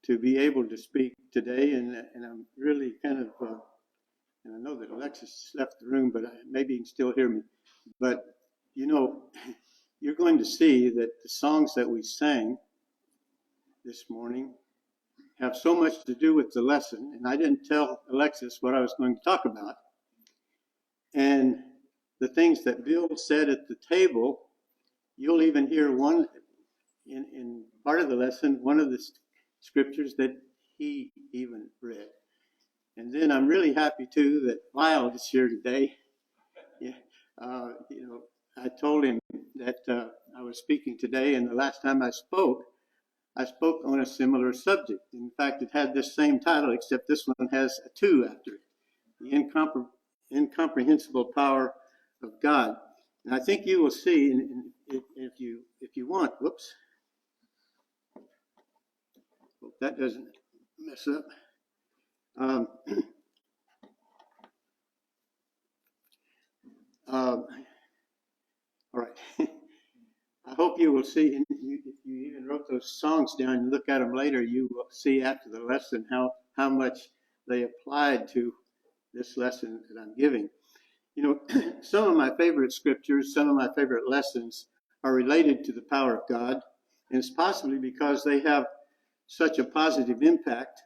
to be able to speak today, and I'm really kind of, and I know that Alexis left the room, but maybe he can still hear me. But, you know, you're going to see that the songs that we sang this morning have so much to do with the lesson, and I didn't tell Alexis what I was going to talk about. And the things that Bill said at the table, you'll even hear one in part of the lesson, one of the scriptures that he even read. And then I'm really happy too that Lyle is here today. Yeah, you know, I told him that I was speaking today, and the last time I spoke on a similar subject. In fact, it had this same title, except this one has a 2 after it, the incomprehensible power of God. And I think you will see, and if you want, whoops, hope that doesn't mess up. All right. I hope you will see, and if you even wrote those songs down and look at them later, you will see after the lesson how much they applied to this lesson that I'm giving. You know, some of my favorite scriptures, some of my favorite lessons are related to the power of God, and it's possibly because they have such a positive impact.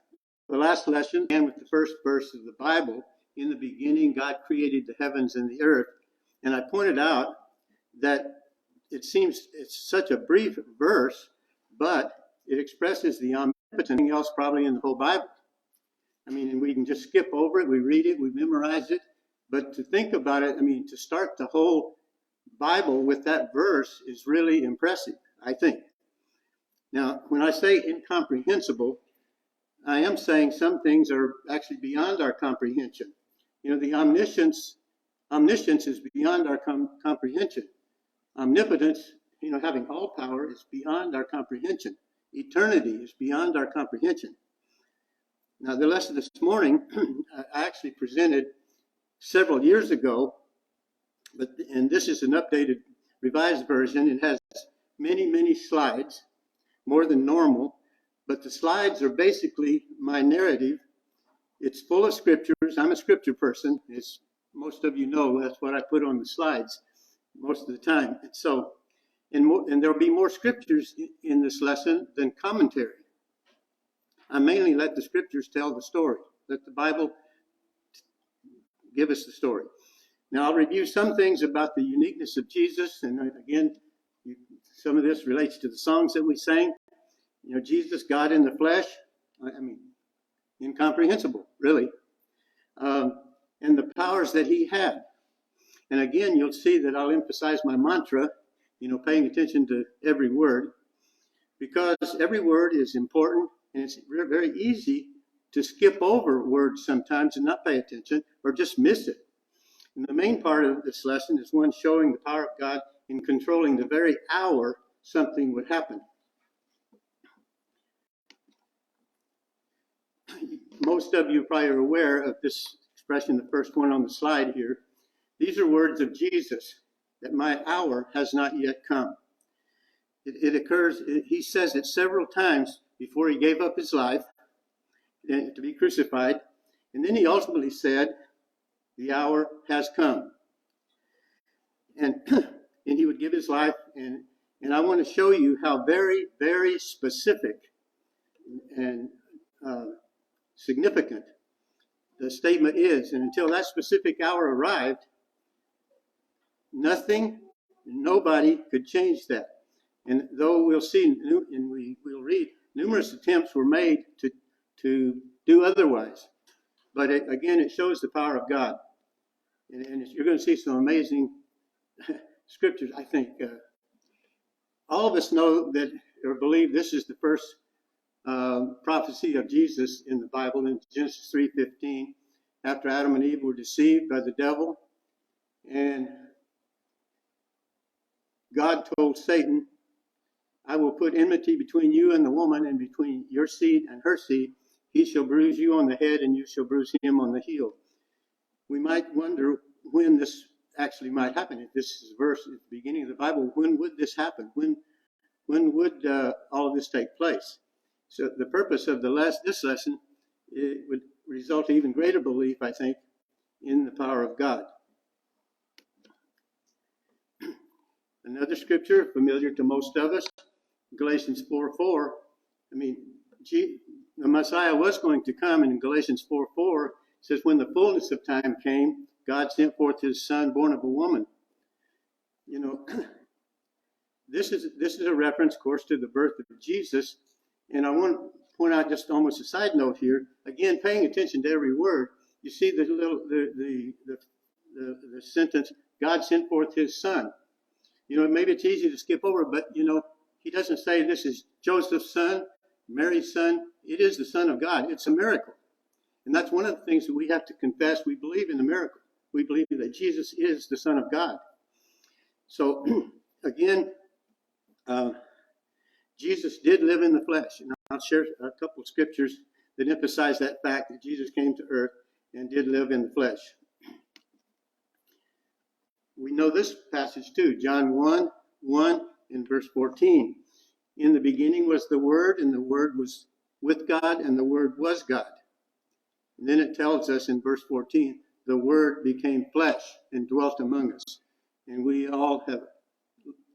The last lesson began with the first verse of the Bible. In the beginning, God created the heavens and the earth. And I pointed out that it seems it's such a brief verse, but it expresses the omnipotent else probably in the whole Bible. I mean, and we can just skip over it, we read it, we memorize it. But to think about it, I mean, to start the whole Bible with that verse is really impressive, I think. Now, when I say incomprehensible, I am saying some things are actually beyond our comprehension. You know, the omniscience is beyond our comprehension. Omnipotence, you know, having all power is beyond our comprehension. Eternity is beyond our comprehension. Now, the lesson this morning, I actually presented several years ago, and this is an updated, revised version. It has many, many slides, more than normal, but the slides are basically my narrative. It's full of scriptures. I'm a scripture person. As most of you know, that's what I put on the slides most of the time. And so, and there'll be more scriptures in this lesson than commentary. I mainly let the scriptures tell the story. Let the Bible give us the story. Now, I'll review some things about the uniqueness of Jesus. And again, some of this relates to the songs that we sang. You know, Jesus, God in the flesh. I mean, incomprehensible, really. And the powers that he had. And again, you'll see that I'll emphasize my mantra, you know, paying attention to every word, because every word is important, and it's very easy to skip over words sometimes and not pay attention or just miss it. And the main part of this lesson is one showing the power of God in controlling the very hour something would happen. Most of you probably are aware of this expression, the first one on the slide here. These are words of Jesus, that my hour has not yet come. It occurs, he says it several times before he gave up his life to be crucified. And then he ultimately said, the hour has come. And he would give his life. And I want to show you how very, very specific and significant the statement is. And until that specific hour arrived, nothing, nobody could change that. And though we'll see, and we'll read, numerous attempts were made to do otherwise. But again, it shows the power of God. And you're going to see some amazing scriptures, I think. All of us know that, or believe this is the first prophecy of Jesus in the Bible in Genesis 3:15, after Adam and Eve were deceived by the devil. And God told Satan, I will put enmity between you and the woman, and between your seed and her seed. He shall bruise you on the head, and you shall bruise him on the heel. We might wonder when this actually might happen. If this is a verse at the beginning of the Bible, when would this happen? When would all of this take place? So the purpose of this lesson, it would result in even greater belief, I think, in the power of God. Another scripture familiar to most of us, Galatians 4:4. I mean, the Messiah was going to come, and in Galatians 4:4 it says, when the fullness of time came, God sent forth his son, born of a woman. You know, this is a reference, of course, to the birth of Jesus. And I want to point out just almost a side note here. Again, paying attention to every word. You see the sentence, God sent forth his son. You know, maybe it's easy to skip over, but, you know, he doesn't say this is Joseph's son, Mary's son. It is the Son of God. It's a miracle. And that's one of the things that we have to confess. We believe in the miracle. We believe that Jesus is the Son of God. So, again, Jesus did live in the flesh. And I'll share a couple of scriptures that emphasize that fact that Jesus came to earth and did live in the flesh. We know this passage too, John 1:1 and verse 14. In the beginning was the Word, and the Word was with God, and the Word was God. And then it tells us in verse 14, the Word became flesh and dwelt among us. And we all have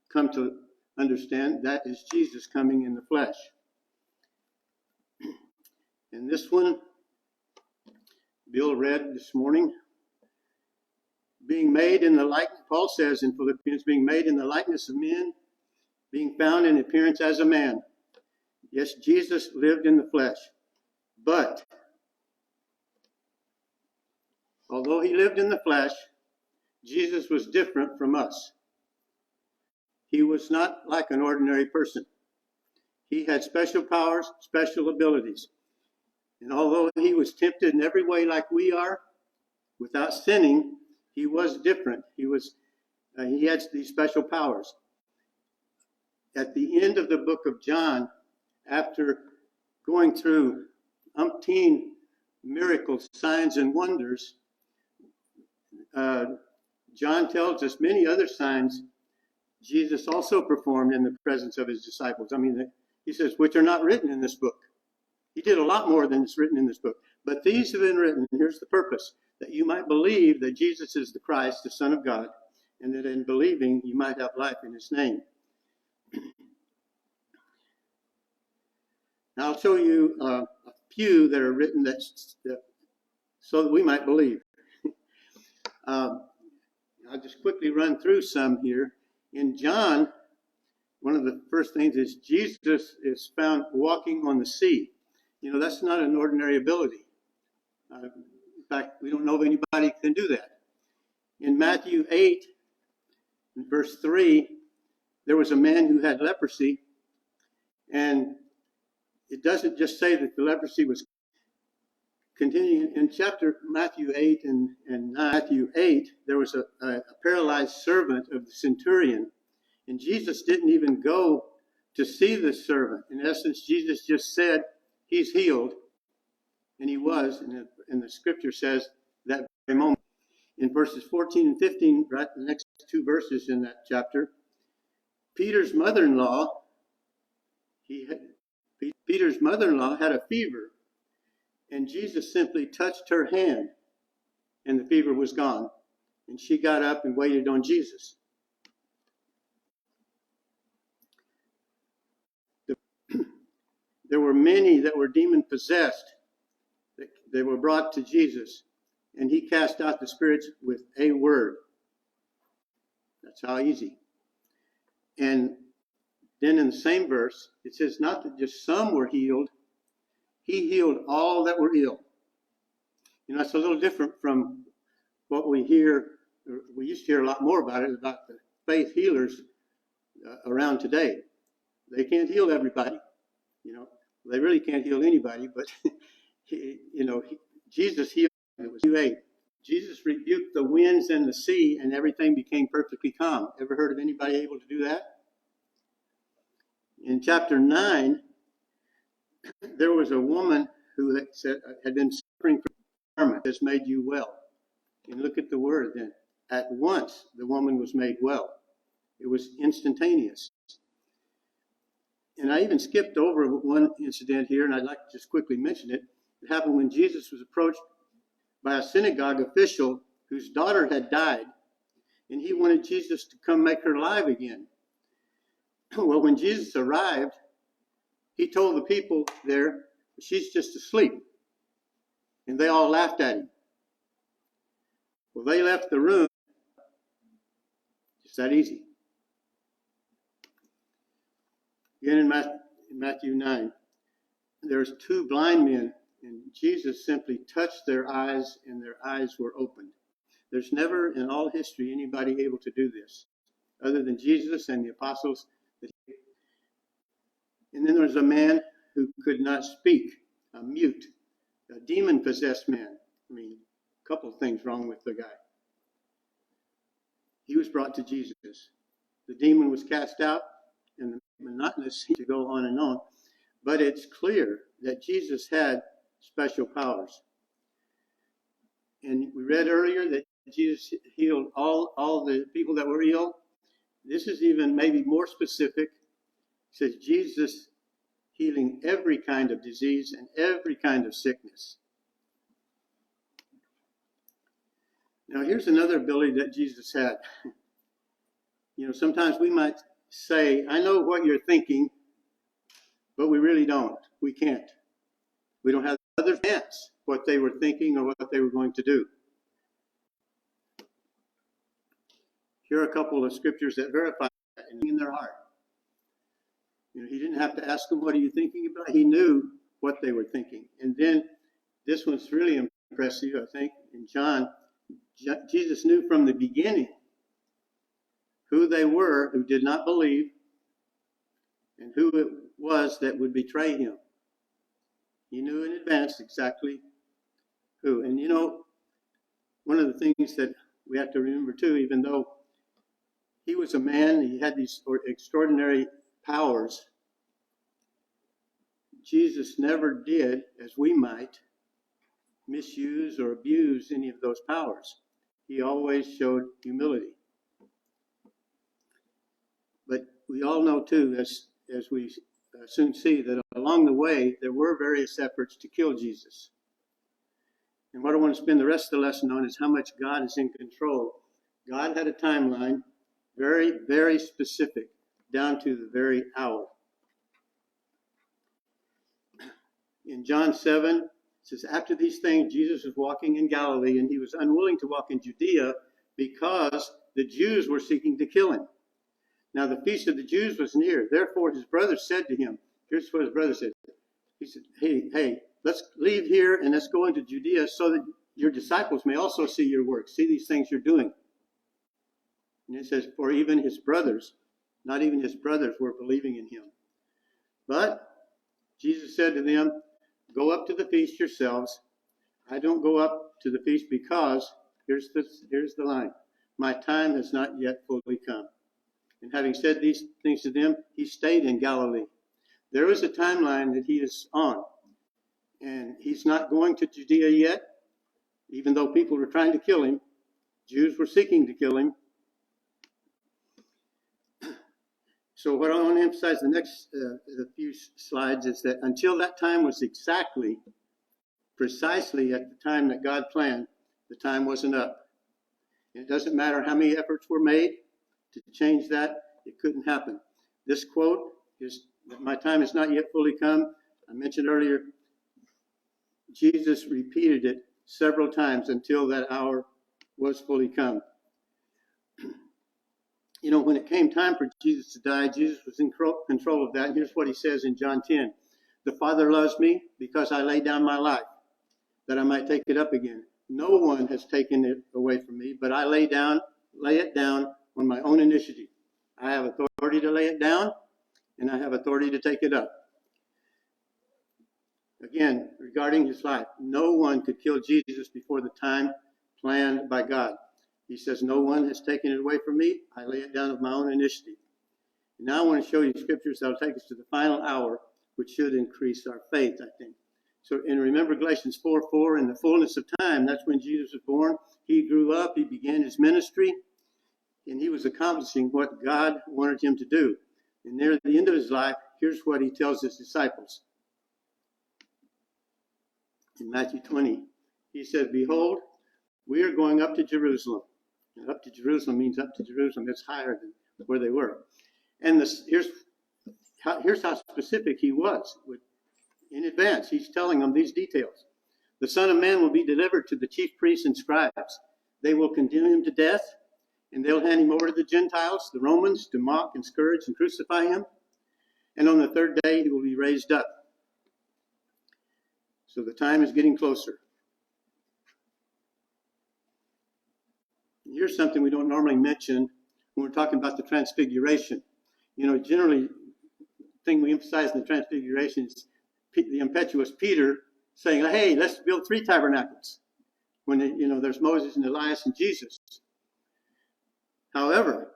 come to understand that is Jesus coming in the flesh. And this one, Bill read this morning, being made in the likeness, Paul says in Philippians, being made in the likeness of men, being found in appearance as a man. Yes, Jesus lived in the flesh. But, although he lived in the flesh, Jesus was different from us. He was not like an ordinary person. He had special powers, special abilities. And although he was tempted in every way like we are, without sinning, he was different. He had these special powers. At the end of the book of John, after going through umpteen miracles, signs, and wonders, John tells us many other signs Jesus also performed in the presence of his disciples. I mean, he says, which are not written in this book. He did a lot more than is written in this book. But these have been written, and here's the purpose, that you might believe that Jesus is the Christ, the Son of God, and that in believing you might have life in his name. Now I'll show you a few that are written so that we might believe. I'll just quickly run through some here. In John, one of the first things is Jesus is found walking on the sea. You know, that's not an ordinary ability. In fact, we don't know of anybody who can do that. In Matthew 8, in verse 3, there was a man who had leprosy, and it doesn't just say that the leprosy was continuing. In Matthew 8 and Matthew 8, there was a paralyzed servant of the centurion, and Jesus didn't even go to see the servant. In essence, Jesus just said, he's healed, and he was, and the scripture says that very moment. In verses 14 and 15, right, the next two verses in that chapter, Peter's mother-in-law had a fever, and Jesus simply touched her hand, and the fever was gone. And she got up and waited on Jesus. There were many that were demon-possessed. They were brought to Jesus, and he cast out the spirits with a word. That's how easy. And then in the same verse, it says not that just some were healed. He healed all that were ill. You know, it's a little different from what we hear. We used to hear a lot more about the faith healers around today. They can't heal everybody. You know, they really can't heal anybody, but, Jesus healed. It was 2:8. Jesus rebuked the winds and the sea, and everything became perfectly calm. Ever heard of anybody able to do that? In chapter 9, there was a woman who had been suffering from a garment has made you well. And look at the word then. At once, the woman was made well. It was instantaneous. And I even skipped over one incident here, and I'd like to just quickly mention it. It happened when Jesus was approached by a synagogue official whose daughter had died, and he wanted Jesus to come make her alive again. Well, when Jesus arrived, he told the people there, she's just asleep. And they all laughed at him. Well, they left the room. It's that easy. Again in Matthew 9, there's two blind men, and Jesus simply touched their eyes, and their eyes were opened. There's never in all history anybody able to do this, other than Jesus and the apostles. And then there's a man who could not speak, a mute, a demon-possessed man. I mean, a couple of things wrong with the guy. He was brought to Jesus. The demon was cast out, and the monotonous seemed to go on and on. But it's clear that Jesus had special powers. And we read earlier that Jesus healed all the people that were ill. This is even maybe more specific. It says Jesus healing every kind of disease and every kind of sickness. Now, here's another ability that Jesus had. You know, sometimes we might say, I know what you're thinking, but we really don't. We can't. We don't have other chance what they were thinking or what they were going to do. Here are a couple of scriptures that verify that in their heart. You know, he didn't have to ask them, what are you thinking about? He knew what they were thinking. And then this one's really impressive, I think. In John, Jesus knew from the beginning who they were who did not believe and who it was that would betray him. He knew in advance exactly who. And you know, one of the things that we have to remember too, even though he was a man, he had these extraordinary powers, Jesus never did, as we might, misuse or abuse any of those powers. He always showed humility. But we all know too, as we soon see, that along the way there were various efforts to kill Jesus. And what I want to spend the rest of the lesson on is how much God is in control. God had a timeline, very, very specific, down to the very hour. In John 7, it says, after these things, Jesus was walking in Galilee, and he was unwilling to walk in Judea because the Jews were seeking to kill him. Now the feast of the Jews was near. Therefore his brothers said to him, here's what his brother said. He said, hey, let's leave here and let's go into Judea so that your disciples may also see your works, see these things you're doing. And it says, for even his brothers, not even his brothers were believing in him. But Jesus said to them, go up to the feast yourselves. I don't go up to the feast because, here's the line, my time has not yet fully come. And having said these things to them, he stayed in Galilee. There is a timeline that he is on. And he's not going to Judea yet, even though people were trying to kill him. Jews were seeking to kill him. So what I want to emphasize the next few slides is that until that time was precisely at the time that God planned, the time wasn't up. And it doesn't matter how many efforts were made to change that, it couldn't happen. This quote is that my time has not yet fully come. I mentioned earlier, Jesus repeated it several times until that hour was fully come. You know, when it came time for Jesus to die, Jesus was in control of that. Here's what he says in John 10. The Father loves me because I lay down my life, that I might take it up again. No one has taken it away from me, but I lay it down on my own initiative. I have authority to lay it down, and I have authority to take it up. Again, regarding his life, no one could kill Jesus before the time planned by God. He says, no one has taken it away from me. I lay it down of my own initiative. And now I want to show you scriptures that will take us to the final hour, which should increase our faith, I think. So, and remember Galatians 4:4, in the fullness of time, that's when Jesus was born. He grew up, he began his ministry, and he was accomplishing what God wanted him to do. And near the end of his life, here's what he tells his disciples. In Matthew 20, he said, behold, we are going up to Jerusalem. And up to Jerusalem means up to Jerusalem. It's higher than where they were. And here's how specific he was. In advance, he's telling them these details. The Son of Man will be delivered to the chief priests and scribes. They will condemn him to death, and they'll hand him over to the Gentiles, the Romans, to mock and scourge and crucify him. And on the third day, he will be raised up. So the time is getting closer. And here's something we don't normally mention when we're talking about the transfiguration. You know, generally, the thing we emphasize in the transfiguration is the impetuous Peter saying, hey, let's build 3 tabernacles. When, there's Moses and Elias and Jesus. However,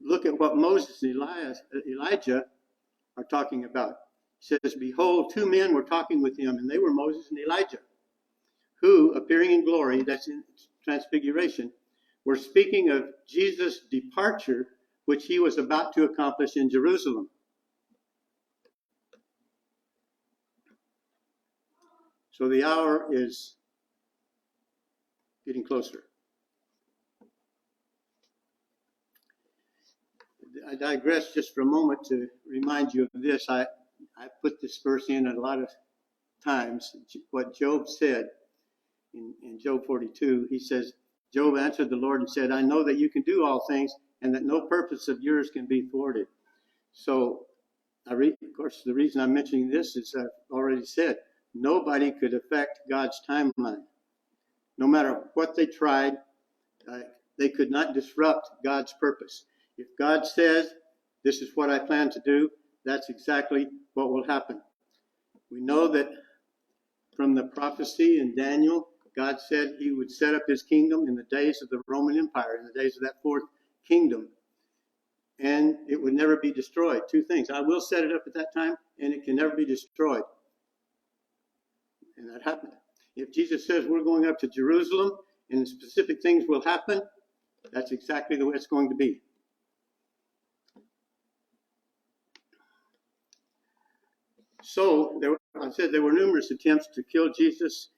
look at what Moses and Elijah are talking about. He says, behold, 2 men were talking with him, and they were Moses and Elijah, who, appearing in glory, that's in transfiguration, were speaking of Jesus' departure, which he was about to accomplish in Jerusalem. So the hour is getting closer. I digress just for a moment to remind you of this. I put this verse in a lot of times. What Job said in Job 42, he says, Job answered the Lord and said, I know that you can do all things and that no purpose of yours can be thwarted. So, of course, the reason I'm mentioning this is I've already said, nobody could affect God's timeline. No matter what they tried, they could not disrupt God's purpose. If God says, this is what I plan to do, that's exactly what will happen. We know that from the prophecy in Daniel, God said he would set up his kingdom in the days of the Roman Empire, in the days of that 4th kingdom. And it would never be destroyed. 2 things. I will set it up at that time, and it can never be destroyed. And that happened. If Jesus says we're going up to Jerusalem and specific things will happen, that's exactly the way it's going to be. So, I said there were numerous attempts to kill Jesus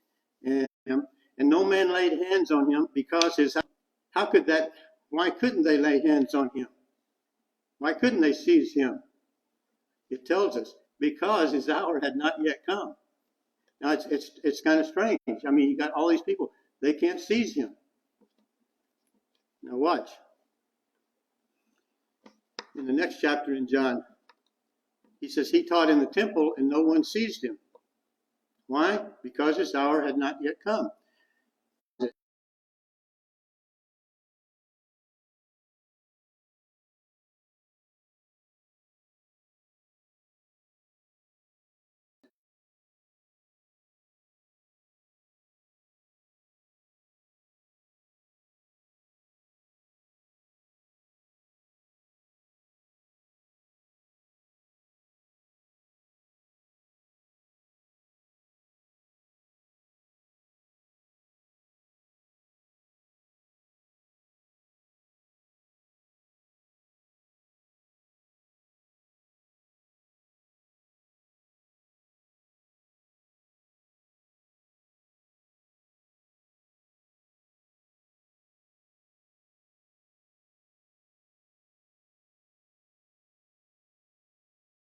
and him, and no man laid hands on him because why couldn't they lay hands on him? Why couldn't they seize him? It tells us, because his hour had not yet come. Now, it's kind of strange. I mean, you got all these people. They can't seize him. Now, watch. In the next chapter in John, he says he taught in the temple and no one seized him. Why? Because his hour had not yet come.